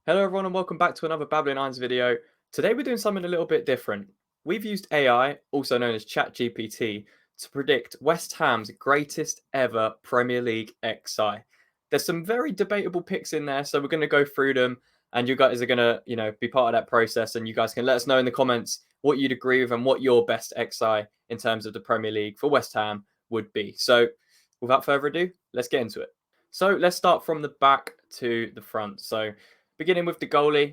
Hello everyone and welcome back to another Babbling Irons video. Today we're doing something a little bit different. We've used AI, also known as ChatGPT, to predict West Ham's greatest ever Premier League XI. There's some very debatable picks in there, so we're going to go through them and you guys are going to, be part of that process, and you guys can let us know in the comments what you'd agree with and what your best XI in terms of the Premier League for West Ham would be. So without further ado, let's get into it. So let's start from the back to the front. So beginning with the goalie,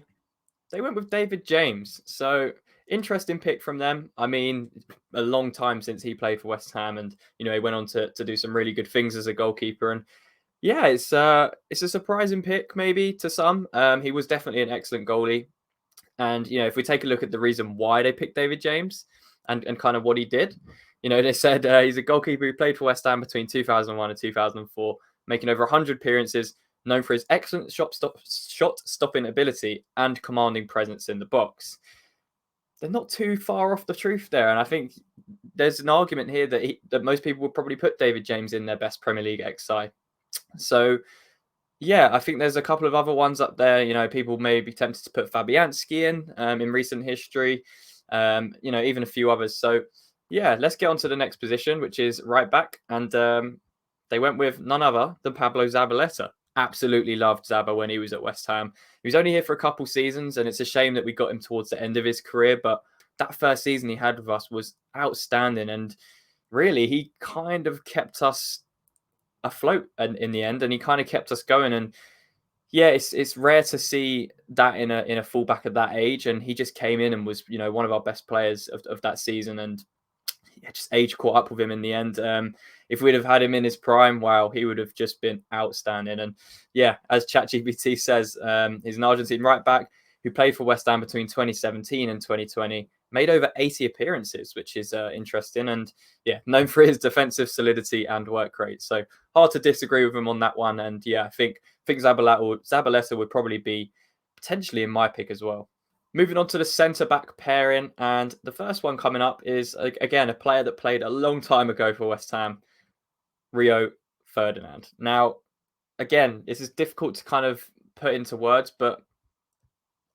they went with David James. So interesting pick from them. I mean, a long time since he played for West Ham, and he went on to do some really good things as a goalkeeper. And yeah, it's a surprising pick maybe to some. He was definitely an excellent goalie. And if we take a look at the reason why they picked David James and kind of what he did, they said he's a goalkeeper who played for West Ham between 2001 and 2004, making over 100 appearances, known for his excellent shot stopping ability and commanding presence in the box. They're not too far off the truth there, and I think there's an argument here that most people would probably put David James in their best Premier League XI. So yeah, I think there's a couple of other ones up there. People may be tempted to put Fabianski in recent history. Even a few others. So yeah, let's get on to the next position, which is right back, and they went with none other than Pablo Zabaleta. Absolutely loved Zaba when he was at West Ham. He was only here for a couple seasons, and it's a shame that we got him towards the end of his career. But that first season he had with us was outstanding, and really he kind of kept us afloat in the end, and he kind of kept us going. And yeah, it's rare to see that in a fullback at that age, and he just came in and was one of our best players of that season, and yeah, just age caught up with him in the end. If we'd have had him in his prime, wow, he would have just been outstanding. And yeah, as ChatGPT says, he's an Argentine right back who played for West Ham between 2017 and 2020, made over 80 appearances, which is interesting. And yeah, known for his defensive solidity and work rate. So hard to disagree with him on that one. And yeah, I think Zabaleta would probably be potentially in my pick as well. Moving on to the centre back pairing, and the first one coming up is again a player that played a long time ago for West Ham, Rio Ferdinand. Now, again, this is difficult to kind of put into words, but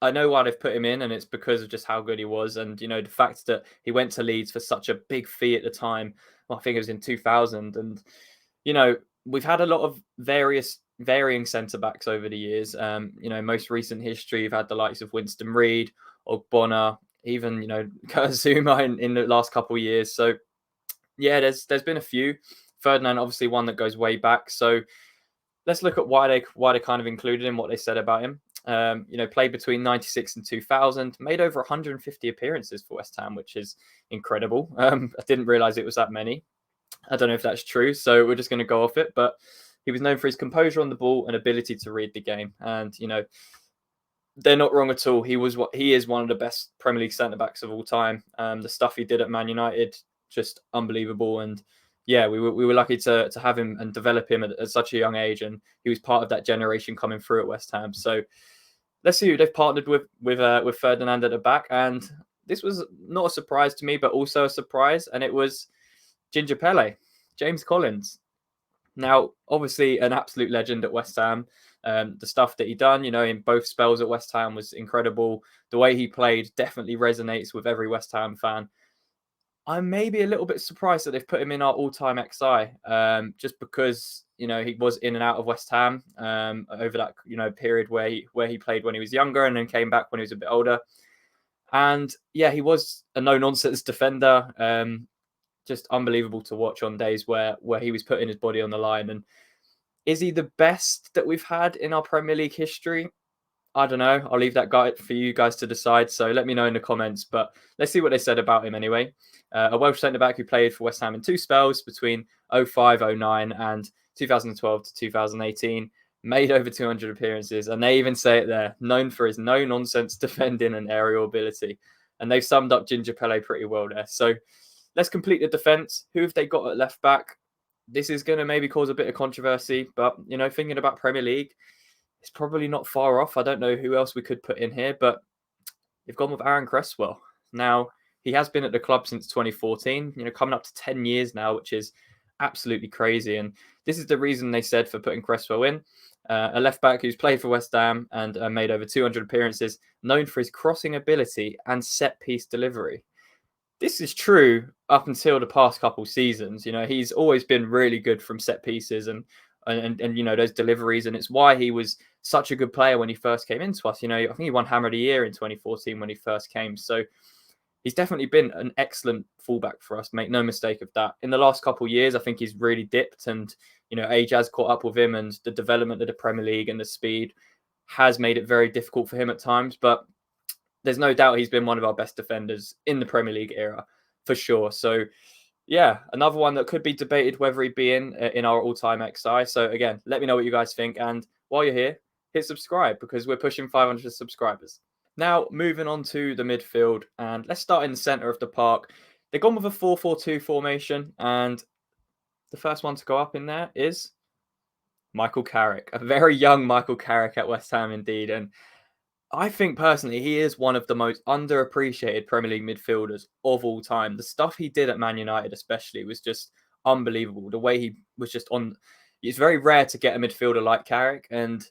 I know why they've put him in, and it's because of just how good he was, and the fact that he went to Leeds for such a big fee at the time. Well, I think it was in 2000, and we've had a lot of varying centre backs over the years. Most recent history, you've had the likes of Winston Reid, Ogbonna, even Kurt Zouma in the last couple of years. So yeah, there's been a few. Ferdinand, obviously, one that goes way back. So let's look at why they kind of included him, what they said about him. Played between 96 and 2000, made over 150 appearances for West Ham, which is incredible. I didn't realize it was that many. I don't know if that's true, so we're just going to go off it. But he was known for his composure on the ball and ability to read the game. And, they're not wrong at all. He is one of the best Premier League centre-backs of all time. The stuff he did at Man United, just unbelievable. And yeah, we were lucky to have him and develop him at such a young age. And he was part of that generation coming through at West Ham. So let's see who they've partnered with Ferdinand at the back. And this was not a surprise to me, but also a surprise. And it was Ginger Pele, James Collins. Now, obviously, an absolute legend at West Ham. The stuff that he done, in both spells at West Ham was incredible. The way he played definitely resonates with every West Ham fan. I'm maybe a little bit surprised that they've put him in our all-time XI, just because he was in and out of West Ham over that period where he played when he was younger and then came back when he was a bit older. And yeah, he was a no-nonsense defender. Just unbelievable to watch on days where he was putting his body on the line. And is he the best that we've had in our Premier League history? I don't know. I'll leave that guide for you guys to decide. So let me know in the comments. But let's see what they said about him anyway. A Welsh centre-back who played for West Ham in two spells between 05, 09 and 2012 to 2018. Made over 200 appearances. And they even say it there. Known for his no-nonsense defending and aerial ability. And they've summed up Ginger Pele pretty well there. So let's complete the defence. Who have they got at left back? This is going to maybe cause a bit of controversy. But, thinking about Premier League, it's probably not far off. I don't know who else we could put in here, but they've gone with Aaron Cresswell. Now, he has been at the club since 2014, coming up to 10 years now, which is absolutely crazy. And this is the reason they said for putting Cresswell in. A left back who's played for West Ham and made over 200 appearances, known for his crossing ability and set piece delivery. This is true up until the past couple seasons. He's always been really good from set pieces and those deliveries, and it's why he was such a good player when he first came into us. I think he won Hammer of the Year in 2014 when he first came. So he's definitely been an excellent fullback for us. Make no mistake of that. In the last couple of years, I think he's really dipped, and age has caught up with him, and the development of the Premier League and the speed has made it very difficult for him at times. But there's no doubt he's been one of our best defenders in the Premier League era, for sure. So, yeah, another one that could be debated whether he'd be in our all-time XI. So, again, let me know what you guys think. And while you're here, hit subscribe because we're pushing 500 subscribers. Now, moving on to the midfield, and let's start in the centre of the park. They've gone with a 4-4-2 formation, and the first one to go up in there is Michael Carrick, a very young Michael Carrick at West Ham indeed. And I think personally, he is one of the most underappreciated Premier League midfielders of all time. The stuff he did at Man United, especially, was just unbelievable. The way he was just on. It's very rare to get a midfielder like Carrick, and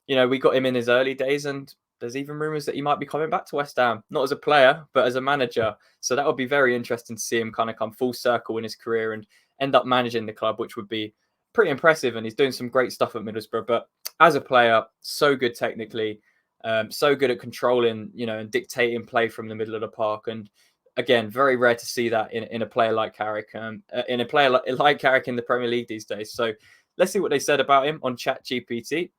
we got him in his early days, and there's even rumours that he might be coming back to West Ham, not as a player, but as a manager. So that would be very interesting to see him kind of come full circle in his career and end up managing the club, which would be pretty impressive. And he's doing some great stuff at Middlesbrough. But as a player, so good technically, so good at controlling, and dictating play from the middle of the park. And again, very rare to see that in a player like Carrick, in a player like Carrick in the Premier League these days. So let's see what they said about him on ChatGPT.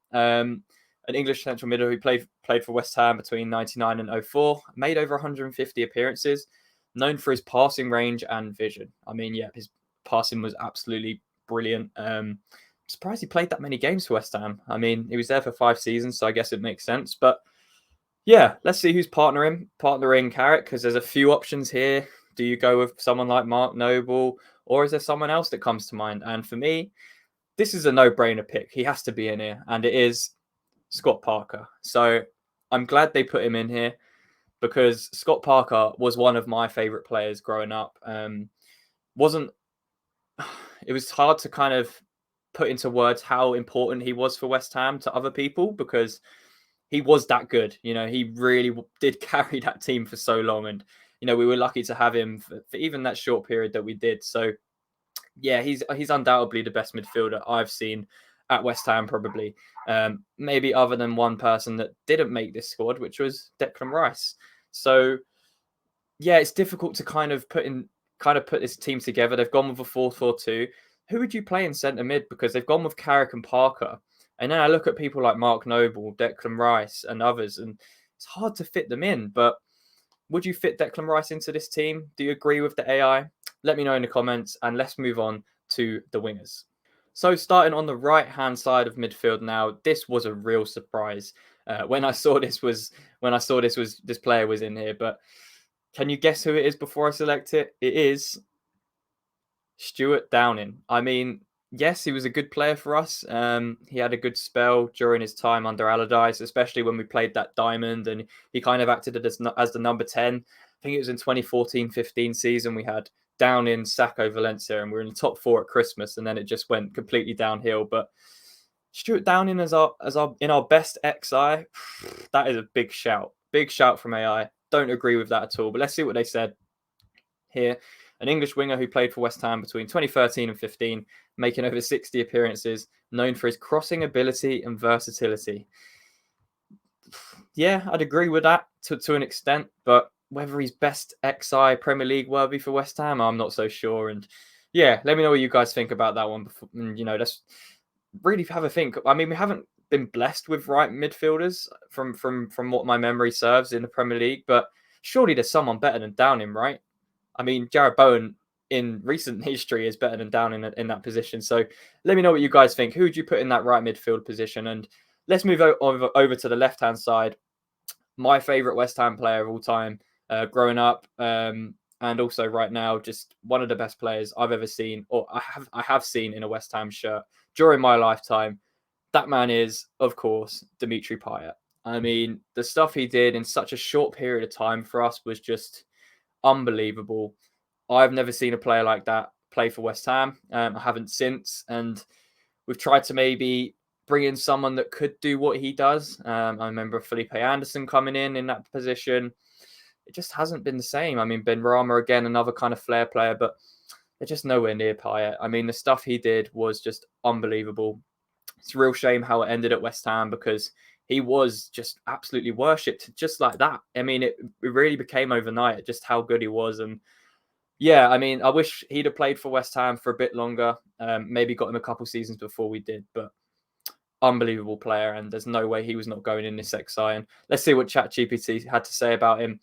An English central midfielder who played for West Ham between 99 and 04, made over 150 appearances, known for his passing range and vision. I mean, yeah, his passing was absolutely brilliant. Surprised he played that many games for West Ham. I mean, he was there for 5 seasons, so I guess it makes sense. But yeah, let's see who's partnering Carrick, because there's a few options here. Do you go with someone like Mark Noble, or is there someone else that comes to mind? And for me, this is a no-brainer pick. He has to be in here, and it is Scott Parker. So I'm glad they put him in here because Scott Parker was one of my favourite players growing up. It was hard to kind of put into words how important he was for West Ham to other people because he was that good. He really did carry that team for so long, and we were lucky to have him for even that short period that we did. So yeah, he's undoubtedly the best midfielder I've seen at West Ham, probably. Maybe other than one person that didn't make this squad, which was Declan Rice. So yeah, it's difficult to kind of put this team together. They've gone with a 4-4-2. Who would you play in centre mid? Because they've gone with Carrick and Parker. And then I look at people like Mark Noble, Declan Rice, and others, and it's hard to fit them in. But would you fit Declan Rice into this team? Do you agree with the AI? Let me know in the comments, and let's move on to the wingers. So starting on the right-hand side of midfield now, this was a real surprise when I saw this player was in here. But can you guess who it is before I select it? It is Stuart Downing. I mean, yes, he was a good player for us. He had a good spell during his time under Allardyce, especially when we played that diamond, and he kind of acted as the number 10. I think it was in 2014-15 season. We had Downing, Sacco, Valencia, and we were in the top 4 at Christmas, and then it just went completely downhill. But Stuart Downing in our best XI, that is a big shout. Big shout from AI. Don't agree with that at all. But let's see what they said here. An English winger who played for West Ham between 2013 and 15, making over 60 appearances, known for his crossing ability and versatility. Yeah, I'd agree with that to an extent, but whether he's best XI Premier League worthy for West Ham, I'm not so sure. And yeah, let me know what you guys think about that one. Before, let's really have a think. I mean, we haven't been blessed with right midfielders from what my memory serves in the Premier League, but surely there's someone better than Downing, right? I mean, Jared Bowen in recent history is better than Downing in that position. So let me know what you guys think. Who would you put in that right midfield position? And let's move over to the left-hand side. My favourite West Ham player of all time, growing up, and also right now, just one of the best players I've ever seen, or I have seen in a West Ham shirt during my lifetime. That man is, of course, Dimitri Payet. I mean, the stuff he did in such a short period of time for us was just unbelievable. I've never seen a player like that play for West Ham. I haven't since, and we've tried to maybe bring in someone that could do what he does. I remember Felipe Anderson coming in that position. It just hasn't been the same. I mean, Benrahma, again, another kind of flair player, but they're just nowhere near Payet. I mean, the stuff he did was just unbelievable. It's a real shame how it ended at West Ham, because he was just absolutely worshipped just like that. I mean, it really became overnight just how good he was. And yeah, I mean, I wish he'd have played for West Ham for a bit longer. Maybe got him a couple seasons before we did, but unbelievable player, and there's no way he was not going in this XI. And let's see what ChatGPT had to say about him.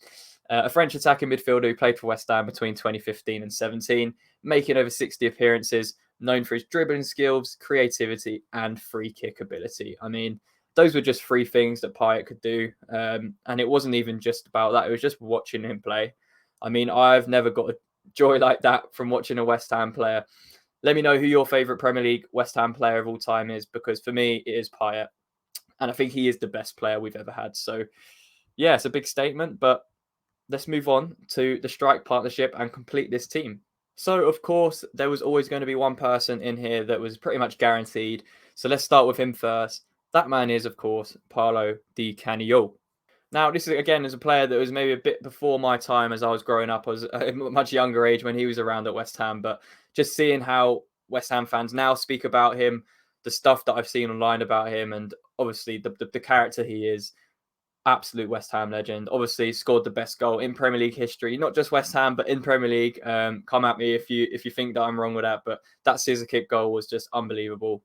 A French attacking midfielder who played for West Ham between 2015 and 17, making over 60 appearances, known for his dribbling skills, creativity, and free kick ability. I mean, those were just three things that Payet could do. And it wasn't even just about that. It was just watching him play. I mean, I've never got a joy like that from watching a West Ham player. Let me know who your favourite Premier League West Ham player of all time is, because for me, it is Payet. And I think he is the best player we've ever had. So, yeah, it's a big statement, but let's move on to the strike partnership and complete this team. So, of course, there was always going to be one person in here that was pretty much guaranteed. So let's start with him first. That man is, of course, Paulo Di Canio. Now, this is, again, is a player that was maybe a bit before my time as I was growing up. I was a much younger age when he was around at West Ham. But just seeing how West Ham fans now speak about him, the stuff that I've seen online about him, and obviously the character he is, absolute West Ham legend. Obviously scored the best goal in Premier League history, not just West Ham, but in Premier League. Come at me if you think that I'm wrong with that, but that scissor kick goal was just unbelievable.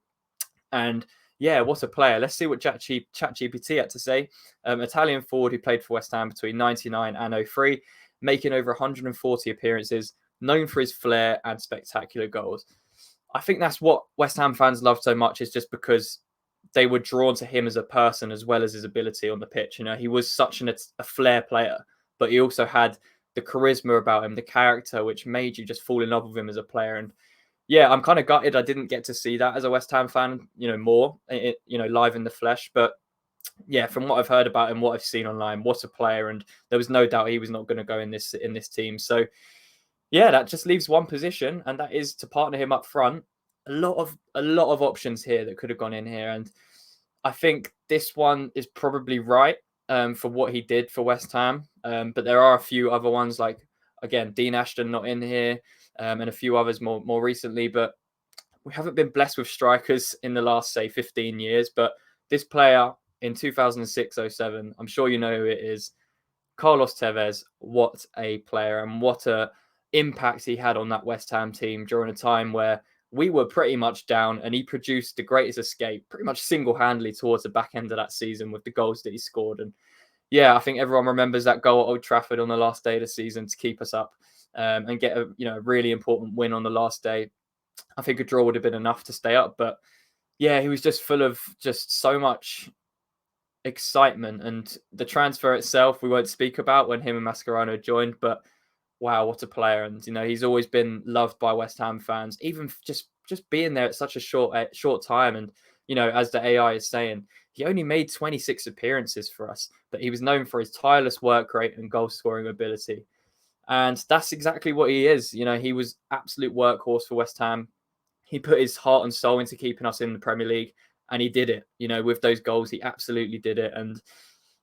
And yeah, what a player. Let's see what ChatGPT had to say. Italian forward who played for West Ham between 99 and 03, making over 140 appearances, known for his flair and spectacular goals. I think that's what West Ham fans love so much, is just because they were drawn to him as a person as well as his ability on the pitch. You know, he was such a flair player, but he also had the charisma about him, the character, which made you just fall in love with him as a player. And yeah, I'm kind of gutted I didn't get to see that as a West Ham fan, more, live in the flesh. But yeah, from what I've heard about him, what I've seen online, what a player. And there was no doubt he was not going to go in this team. So yeah, that just leaves one position, and that is to partner him up front. A lot of options here that could have gone in here, and I think this one is probably right for what he did for West Ham. But there are a few other ones, like again Dean Ashton not in here, and a few others more recently. But we haven't been blessed with strikers in the last, say, 15 years. But this player in 2006-07, I'm sure you know who it is. Carlos Tevez, what a player, and what a impact he had on that West Ham team during a time where we were pretty much down, and he produced the greatest escape pretty much single-handedly towards the back end of that season with the goals that he scored. And yeah, I think everyone remembers that goal at Old Trafford on the last day of the season to keep us up and get a really important win on the last day. I think a draw would have been enough to stay up, but yeah, he was just full of just so much excitement. And the transfer itself we won't speak about, when him and Mascherano joined, but wow, what a player. And he's always been loved by West Ham fans, even just being there at such a short time. And as the AI is saying, he only made 26 appearances for us, but he was known for his tireless work rate and goal scoring ability. And that's exactly what he is. He was absolute workhorse for West Ham. He put his heart and soul into keeping us in the Premier League, and he did it. With those goals, he absolutely did it. And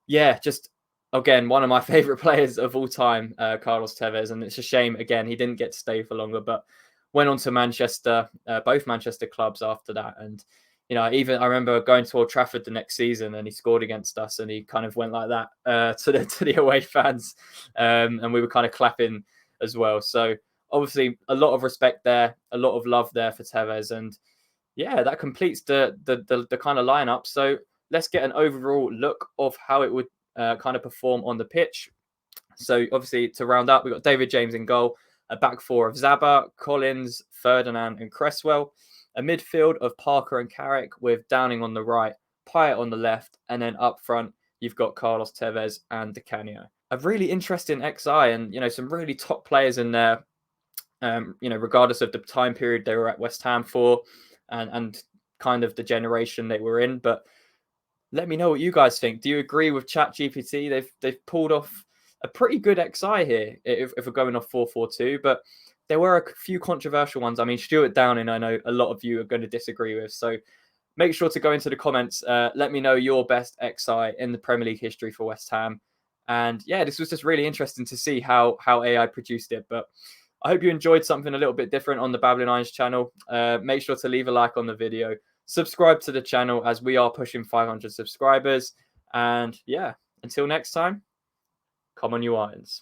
yeah, just again, one of my favorite players of all time, Carlos Tevez. And it's a shame, again, he didn't get to stay for longer, but went on to Manchester, both Manchester clubs after that. And I remember going to Old Trafford the next season, and he scored against us, and he kind of went like that to the away fans, and we were kind of clapping as well. So obviously, a lot of respect there, a lot of love there for Tevez, and yeah, that completes the kind of lineup. So let's get an overall look of how it would kind of perform on the pitch. So obviously, to round up, we've got David James in goal, a back four of Zaba, Collins, Ferdinand, and Cresswell. A midfield of Parker and Carrick, with Downing on the right, Payet on the left, and then up front, you've got Carlos Tevez and Di Canio. A really interesting XI, and some really top players in there. Regardless of the time period they were at West Ham for, and kind of the generation they were in. But let me know what you guys think. Do you agree with ChatGPT? They've pulled off a pretty good XI here if we're going off 4-4-2, but there were a few controversial ones. I mean, Stuart Downing, I know a lot of you are going to disagree with. So make sure to go into the comments. Let me know your best XI in the Premier League history for West Ham. And yeah, this was just really interesting to see how AI produced it. But I hope you enjoyed something a little bit different on the Babbling Irons channel. Make sure to leave a like on the video. Subscribe to the channel as we are pushing 500 subscribers. And yeah, until next time, come on you Irons.